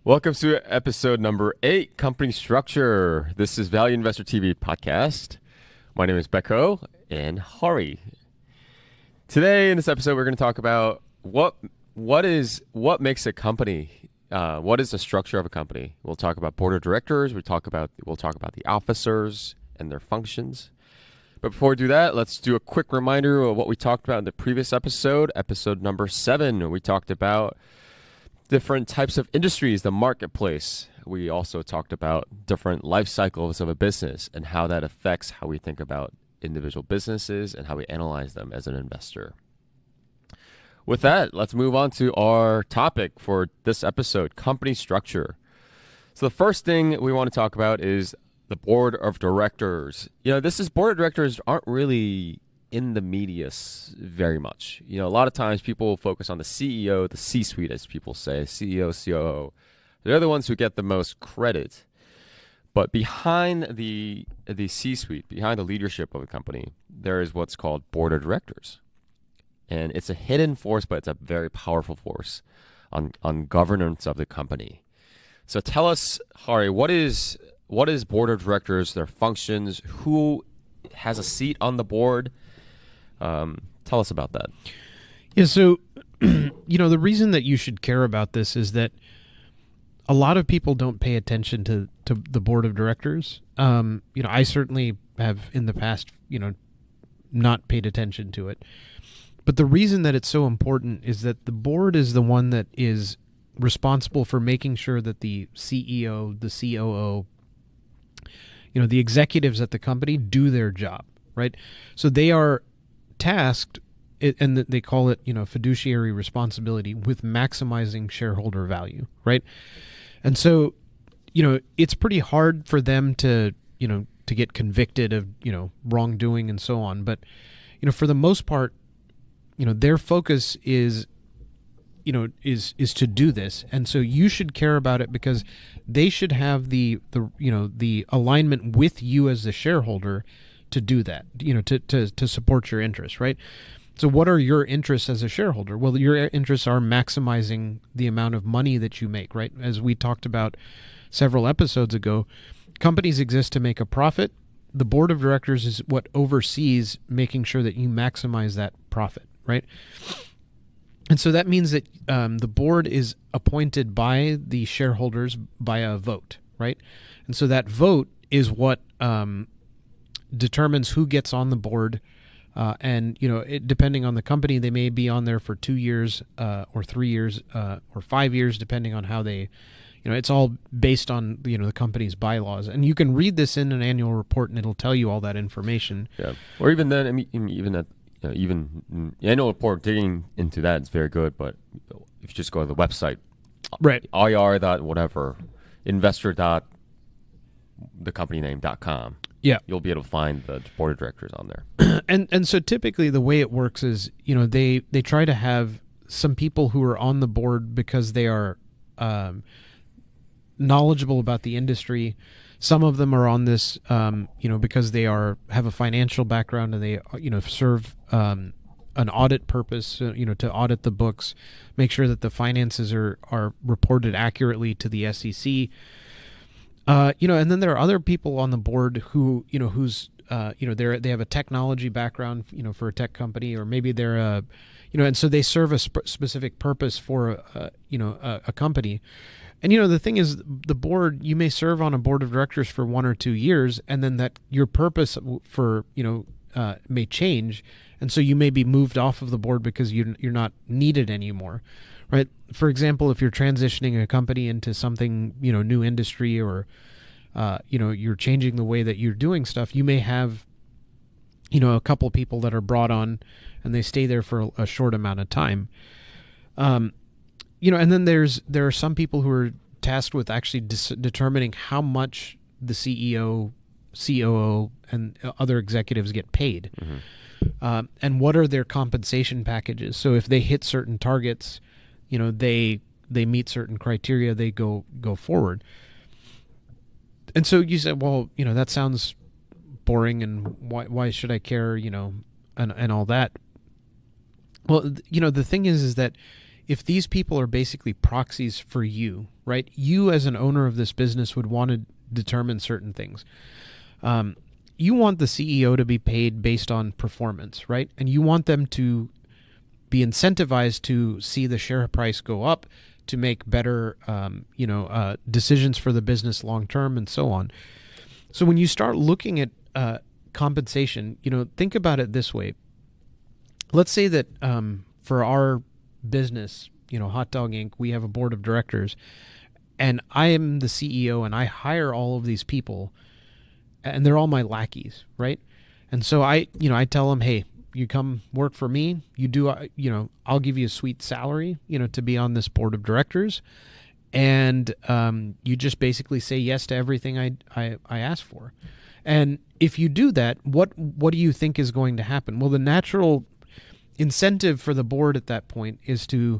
Welcome to episode number 8, Company Structure. This is Value Investor TV podcast. My name is Beko and Hari. Today in this episode, we're going to talk about what makes a company. What is the structure of a company? We'll talk about board of directors. We'll talk about the officers and their functions. But before we do that, let's do a quick reminder of what we talked about in the previous episode number 7. We talked about different types of industries, the marketplace. We also talked about different life cycles of a business and how that affects how we think about individual businesses and how we analyze them as an investor. With that, let's move on to our topic for this episode, company structure. So the first thing we want to talk about is the board of directors. Board of directors aren't really in the media very much. A lot of times people focus on the CEO, the C-suite, as people say, CEO, COO. They're the ones who get the most credit. But behind the C-suite, behind the leadership of a company, there is what's called board of directors. And it's a hidden force, but it's a very powerful force on governance of the company. So tell us, Hari, what is board of directors, their functions, who has a seat on the board? Tell us about that. Yeah, so, the reason that you should care about this is that a lot of people don't pay attention to the board of directors. I certainly have in the past, not paid attention to it. But the reason that it's so important is that the board is the one that is responsible for making sure that the CEO, the COO, the executives at the company do their job, right? So they are tasked, and they call it, fiduciary responsibility, with maximizing shareholder value, right? And so, it's pretty hard for them to get convicted of, wrongdoing and so on. But, for the most part, their focus is to do this. And so you should care about it because they should have the alignment with you as the shareholder to do that, to support your interests, right? So what are your interests as a shareholder? Well, your interests are maximizing the amount of money that you make, right? As we talked about several episodes ago, companies exist to make a profit. The board of directors is what oversees making sure that you maximize that profit, right? And so that means that the board is appointed by the shareholders by a vote, right? And so that vote is what determines who gets on the board. And, depending on the company, they may be on there for 2 years or 3 years or 5 years, depending on how they, it's all based on, the company's bylaws. And you can read this in an annual report and it'll tell you all that information. Yeah. Or even then, even annual report, digging into that is very good. But if you just go to the website, right, ir. Whatever, investor.thecompanyname.com. Yeah, you'll be able to find the board of directors on there. And so typically the way it works is, they try to have some people who are on the board because they are knowledgeable about the industry. Some of them are on this, because they have a financial background and they, serve an audit purpose, to audit the books, make sure that the finances are reported accurately to the SEC. And then there are other people on the board who, they have a technology background, for a tech company, or maybe they're and so they serve a specific purpose for, a company. And, the thing is, the board, you may serve on a board of directors for 1 or 2 years, and then that your purpose for, may change. And so you may be moved off of the board because you're not needed anymore. Right. For example, if you're transitioning a company into something, new industry, or, you're changing the way that you're doing stuff, you may have, a couple people that are brought on and they stay there for a short amount of time. And then there are some people who are tasked with actually determining how much the CEO, COO, and other executives get paid. Mm-hmm. And what are their compensation packages. So if they hit certain targets, they meet certain criteria, they go forward. And so you said, well, that sounds boring, and why should I care, and all that? Well, the thing is that if these people are basically proxies for you, right? You as an owner of this business would want to determine certain things. You want the CEO to be paid based on performance, right? And you want them to be incentivized to see the share price go up, to make better, decisions for the business long term, and so on. So when you start looking at compensation, think about it this way. Let's say that for our business, Hot Dog Inc., we have a board of directors, and I am the CEO, and I hire all of these people, and they're all my lackeys, right? And so I tell them, hey, you come work for me. You do, I'll give you a sweet salary, to be on this board of directors, and you just basically say yes to everything I ask for. And if you do that, what do you think is going to happen? Well, the natural incentive for the board at that point is to,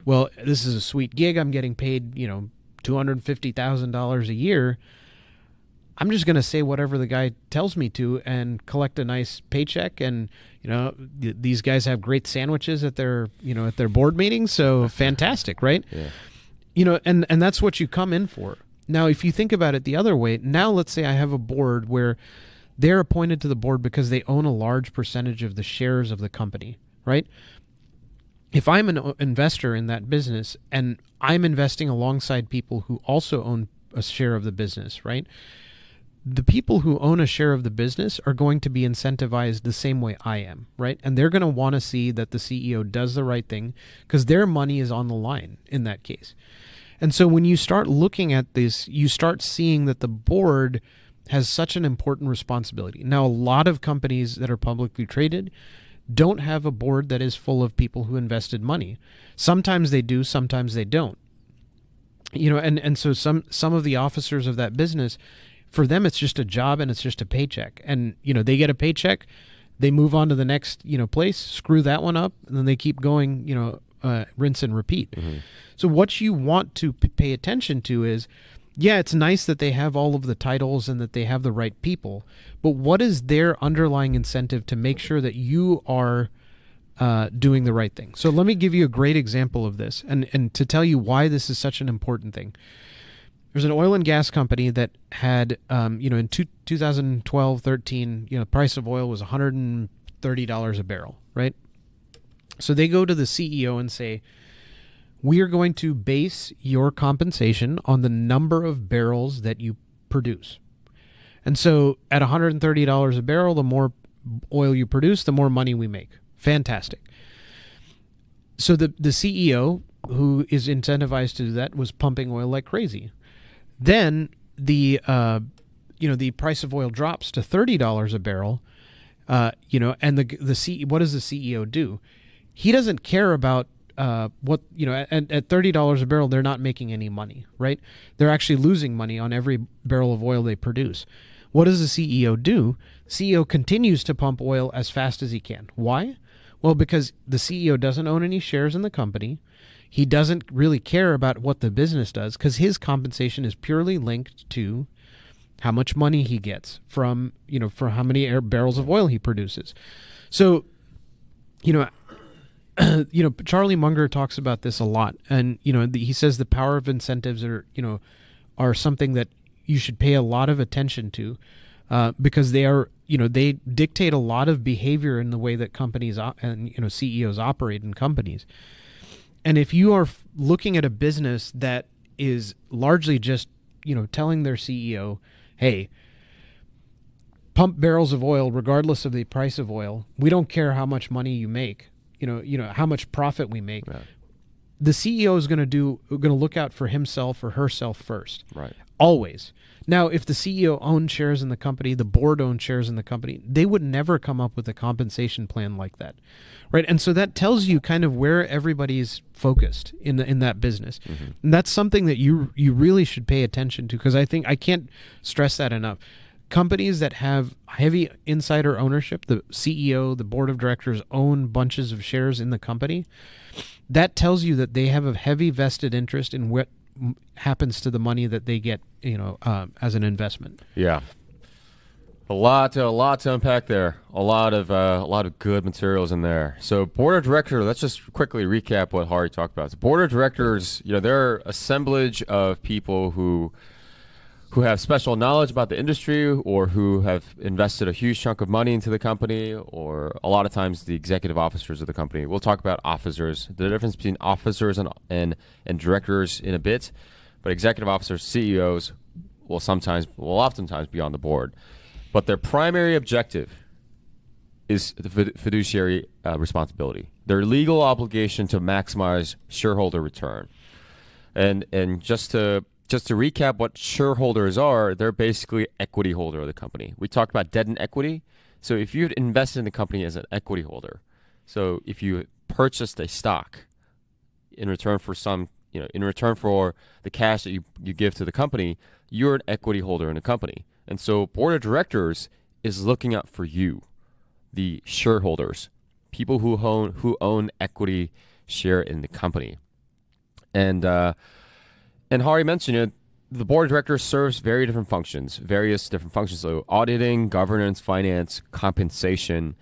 well, this is a sweet gig. I'm getting paid, $250,000 a year. I'm just going to say whatever the guy tells me to and collect a nice paycheck. And, these guys have great sandwiches at their board meetings. So fantastic, right? Yeah. And that's what you come in for. Now, if you think about it the other way, now let's say I have a board where they're appointed to the board because they own a large percentage of the shares of the company, right? If I'm an investor in that business and I'm investing alongside people who also own a share of the business, right? The people who own a share of the business are going to be incentivized the same way I am, right? And they're going to want to see that the CEO does the right thing because their money is on the line in that case. And so when you start looking at this, you start seeing that the board has such an important responsibility. Now, a lot of companies that are publicly traded don't have a board that is full of people who invested money. Sometimes they do, sometimes they don't. And so some of the officers of that business, for them, it's just a job and it's just a paycheck. And, they get a paycheck, they move on to the next, place, screw that one up, and then they keep going, rinse and repeat. Mm-hmm. So what you want to pay attention to is, yeah, it's nice that they have all of the titles and that they have the right people, but what is their underlying incentive to make sure that you are doing the right thing? So let me give you a great example of this and to tell you why this is such an important thing. There's an oil and gas company that had, in 2012-13, the price of oil was $130 a barrel, right? So they go to the CEO and say, we are going to base your compensation on the number of barrels that you produce. And so at $130 a barrel, the more oil you produce, the more money we make. Fantastic. So the CEO, who is incentivized to do that, was pumping oil like crazy. Then the price of oil drops to $30 a barrel, and what does the CEO do? He doesn't care about at $30 a barrel, they're not making any money, right? They're actually losing money on every barrel of oil they produce. What does the CEO do? CEO continues to pump oil as fast as he can. Why? Well, because the CEO doesn't own any shares in the company. He doesn't really care about what the business does because his compensation is purely linked to how much money he gets from, for how many barrels of oil he produces. So, Charlie Munger talks about this a lot, and he says the power of incentives are something that you should pay a lot of attention to, because they dictate a lot of behavior in the way that companies and CEOs operate in companies. And if you are looking at a business that is largely just telling their CEO, hey, pump barrels of oil regardless of the price of oil, we don't care how much money you make. How much profit we make. Right. The CEO is going to look out for himself or herself first. Right. Always. Now, if the CEO owned shares in the company, the board owned shares in the company, they would never come up with a compensation plan like that. Right. And so that tells you kind of where everybody's focused in that business. Mm-hmm. And that's something that you really should pay attention to, because I think I can't stress that enough. Companies that have heavy insider ownership, the CEO, the board of directors own bunches of shares in the company, that tells you that they have a heavy vested interest in what happens to the money that they get, as an investment. Yeah. A lot to unpack there. A lot of good materials in there. So, board of directors. Let's just quickly recap what Hari talked about. So, board of directors. They're assemblage of people who have special knowledge about the industry, or who have invested a huge chunk of money into the company, or a lot of times the executive officers of the company. We'll talk about officers, the difference between officers and directors in a bit, but executive officers, CEOs, will oftentimes be on the board. But their primary objective is the fiduciary responsibility, their legal obligation to maximize shareholder return. And just to recap what shareholders are, they're basically equity holder of the company. We talked about debt and equity. So if you'd invested in the company as an equity holder, so if you purchased a stock in return for in return for the cash that you give to the company, you're an equity holder in the company. And so board of directors is looking out for you, the shareholders, people who own equity share in the company. And Hari mentioned the board of directors serves various different functions. So auditing, governance, finance, compensation,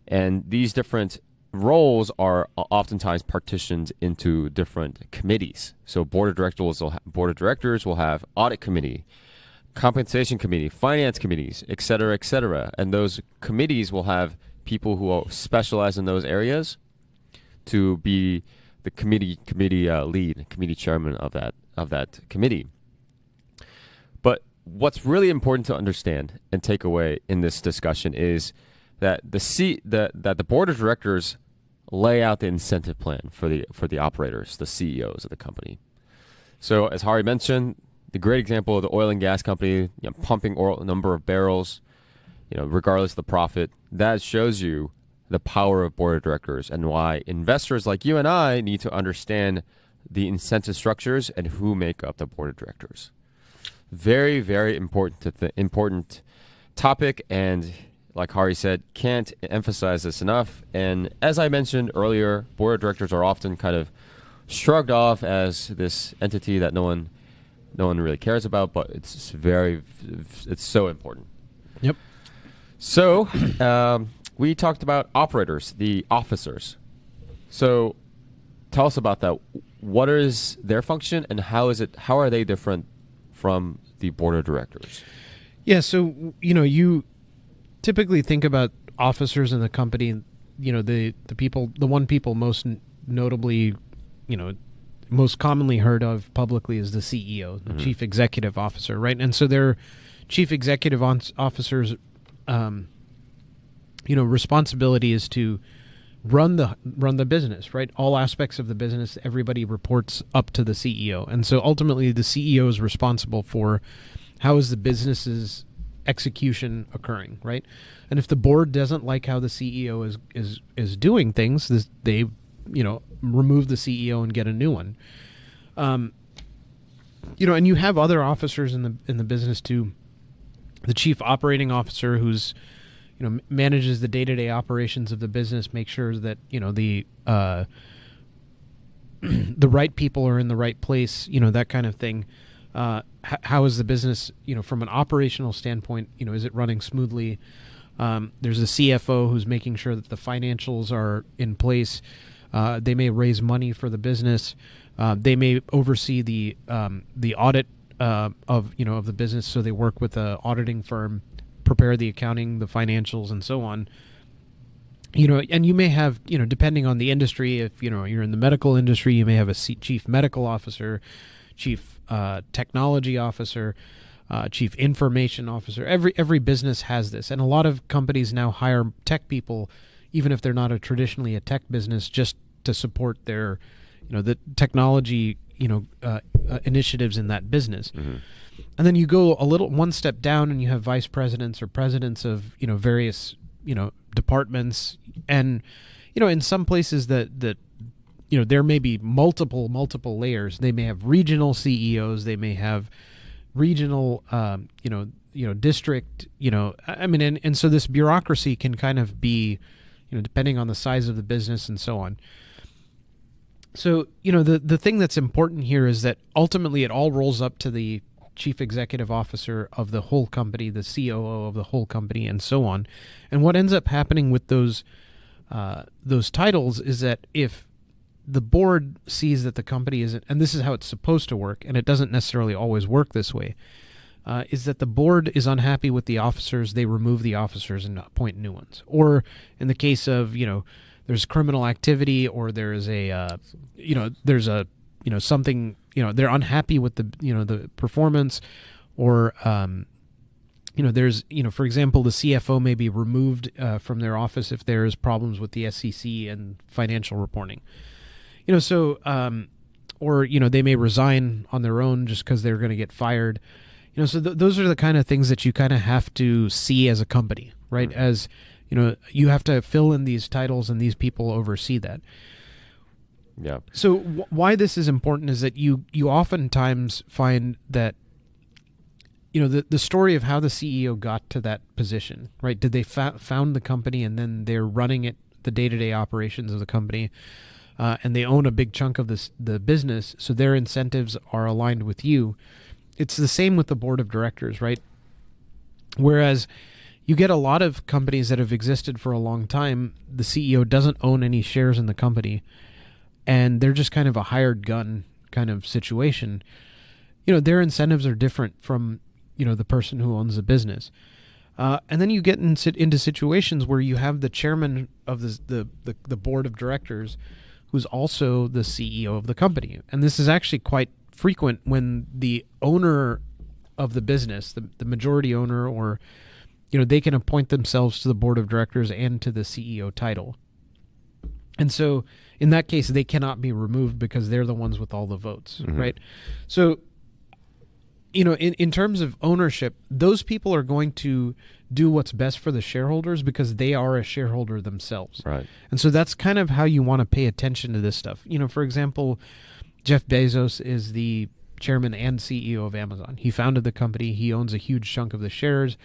and these different roles are oftentimes partitioned into different committees. So board of directors will have audit committee, compensation committee, finance committees, et cetera, and those committees will have people who will specialize in those areas to be the committee lead, committee chairman of that committee. But what's really important to understand and take away in this discussion is that the board of directors lay out the incentive plan for the operators, the CEOs of the company. So as Hari mentioned, the great example of the oil and gas company, pumping oil, number of barrels, regardless of the profit, that shows you the power of board of directors and why investors like you and I need to understand the incentive structures and who make up the board of directors. Very, very important topic, and like Hari said, can't emphasize this enough. And as I mentioned earlier, board of directors are often kind of shrugged off as this entity that no one really cares about, but it's so important. Yep. So we talked about operators, the officers. So tell us about that. What is their function, and how are they different from the board of directors? Yeah, so you typically think about officers in the company, the one people most notably, most commonly heard of publicly is the CEO, the chief executive officer, right? And so their chief executive officers, responsibility is to run the business, right? All aspects of the business, everybody reports up to the CEO. And so ultimately the CEO is responsible for how is the business's execution occurring, right? And if the board doesn't like how the CEO is doing things, they remove the CEO and get a new one. And you have other officers in the business too. The chief operating officer, who's manages the day-to-day operations of the business, make sure that the the right people are in the right place, that kind of thing. How is the business, from an operational standpoint, is it running smoothly? There's a CFO who's making sure that the financials are in place. They may raise money for the business. They may oversee the audit of the business. So they work with an auditing firm, prepare the accounting, the financials, and so on. And you may have, depending on the industry, if you're in the medical industry, you may have a chief medical officer, chief technology officer, chief information officer. Every business has this, and a lot of companies now hire tech people, even if they're not traditionally a tech business, just to support their, the technology, initiatives in that business. Mm-hmm. And then you go one step down, and you have vice presidents or presidents of various departments, and in some places that there may be multiple layers. They may have regional CEOs. They may have regional, district, and so this bureaucracy can kind of be, depending on the size of the business and so on. So, the thing that's important here is that ultimately it all rolls up to the chief executive officer of the whole company, the COO of the whole company, and so on. And what ends up happening with those titles is that if the board sees that the company isn't, and this is how it's supposed to work, and it doesn't necessarily always work this way, is that the board is unhappy with the officers, they remove the officers and appoint new ones. Or in the case of, there's criminal activity, or there's something, they're unhappy with the performance, or, there's, for example, the CFO may be removed from their office if there's problems with the SEC and financial reporting. Or they may resign on their own just because they're going to get fired. So those are the kind of things that you kind of have to see as a company, right? Mm-hmm. As, you have to fill in these titles and these people oversee that. Yeah. So why this is important is that you oftentimes find that, the story of how the CEO got to that position, right? Did they found the company and then they're running it, the day-to-day operations of the company, and they own a big chunk of the business, so their incentives are aligned with you. It's the same with the board of directors, right? Whereas you get a lot of companies that have existed for a long time, the CEO doesn't own any shares in the company, and they're just kind of a hired gun kind of situation. Their incentives are different from, the person who owns the business. And then you get into situations where you have the chairman of the board of directors who's also the CEO of the company. And this is actually quite frequent when the owner of the business, the majority owner, or, they can appoint themselves to the board of directors and to the CEO title. And so in that case, they cannot be removed because they're the ones with all the votes, mm-hmm. right? So, in terms of ownership, those people are going to do what's best for the shareholders because they are a shareholder themselves. Right. And so that's kind of how you want to pay attention to this stuff. For example, Jeff Bezos is the chairman and CEO of Amazon. He founded the company. He owns a huge chunk of the shares.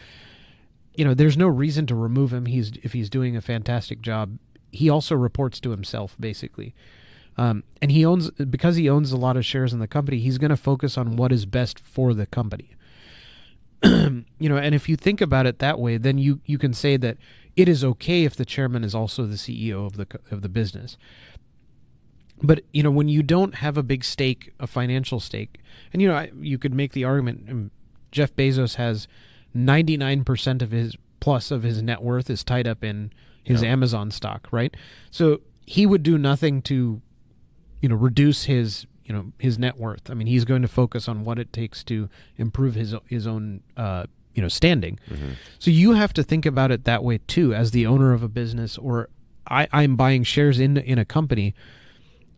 There's no reason to remove him. If he's doing a fantastic job. He also reports to himself, basically. And because he owns a lot of shares in the company, he's going to focus on what is best for the company. And if you think about it that way, then you can say that it is okay if the chairman is also the CEO of the business. But, when you don't have a big stake, a financial stake, and, you could make the argument, Jeff Bezos has 99% of his net worth is tied up in his Amazon stock, right? So he would do nothing to, reduce his net worth. I mean, he's going to focus on what it takes to improve his own, standing. Mm-hmm. So you have to think about it that way too, as the owner of a business, or I'm buying shares in a company.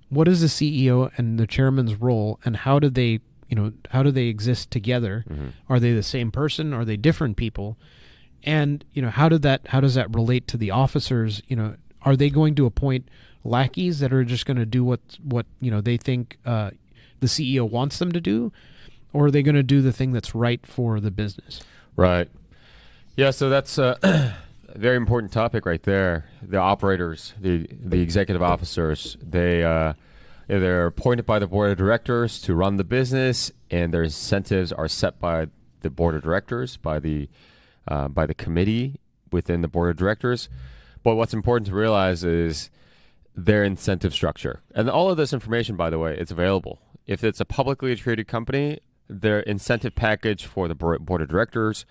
What is the CEO and the chairman's role, and how do they exist together? Mm-hmm. Are they the same person? Are they different people? And how does that relate to the officers? Are they going to appoint lackeys that are just going to do what they think the CEO wants them to do, or are they going to do the thing that's right for the business? Right. Yeah. So that's a very important topic right there. The operators, the executive officers, they're appointed by the board of directors to run the business, and their incentives are set by the board of directors, by the committee within the board of directors. But what's important to realize is their incentive structure. And all of this information, by the way, it's available. If it's a publicly traded company, their incentive package for the board of directors,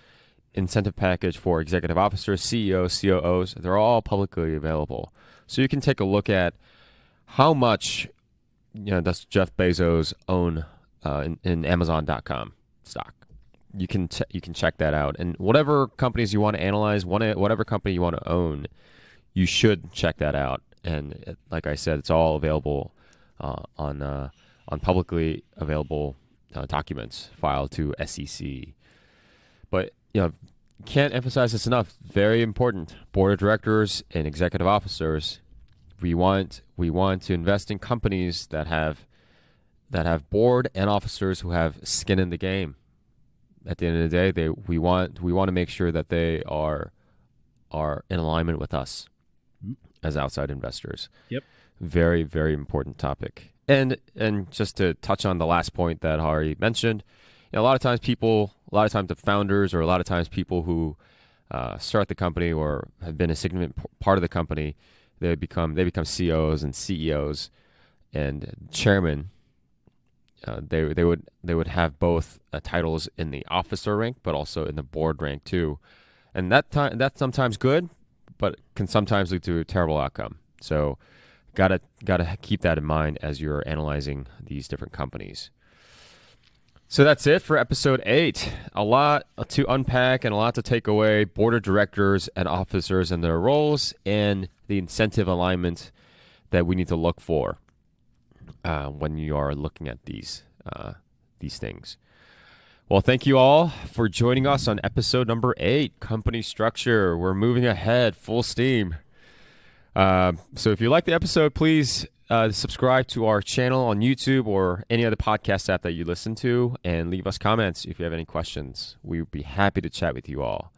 incentive package for executive officers, CEOs, COOs, they're all publicly available. So you can take a look at how much does Jeff Bezos own in Amazon.com stock. You can check that out, and whatever companies you want to analyze, whatever company you want to own, you should check that out. And like I said, it's all available on publicly available documents filed to SEC. But can't emphasize this enough. Very important. Board of directors and executive officers. We want to invest in companies that have board and officers who have skin in the game. At the end of the day, we want to make sure that they are in alignment with us as outside investors. Yep. Very, very important topic. And just to touch on the last point that Hari mentioned, a lot of times the founders, or a lot of times people who start the company or have been a significant part of the company, they become COs and CEOs and chairman. They would have both titles in the officer rank, but also in the board rank too, and that's sometimes good, but can sometimes lead to a terrible outcome. So, gotta keep that in mind as you're analyzing these different companies. So that's it for episode 8. A lot to unpack and a lot to take away. Board of directors and officers and their roles, and the incentive alignment that we need to look for when you are looking at these things. Well, thank you all for joining us on episode number 8, company structure. We're moving ahead, full steam. So if you like the episode, please subscribe to our channel on YouTube or any other podcast app that you listen to, and leave us comments if you have any questions. We would be happy to chat with you all.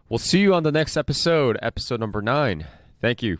We'll see you on the next episode, episode number 9. Thank you.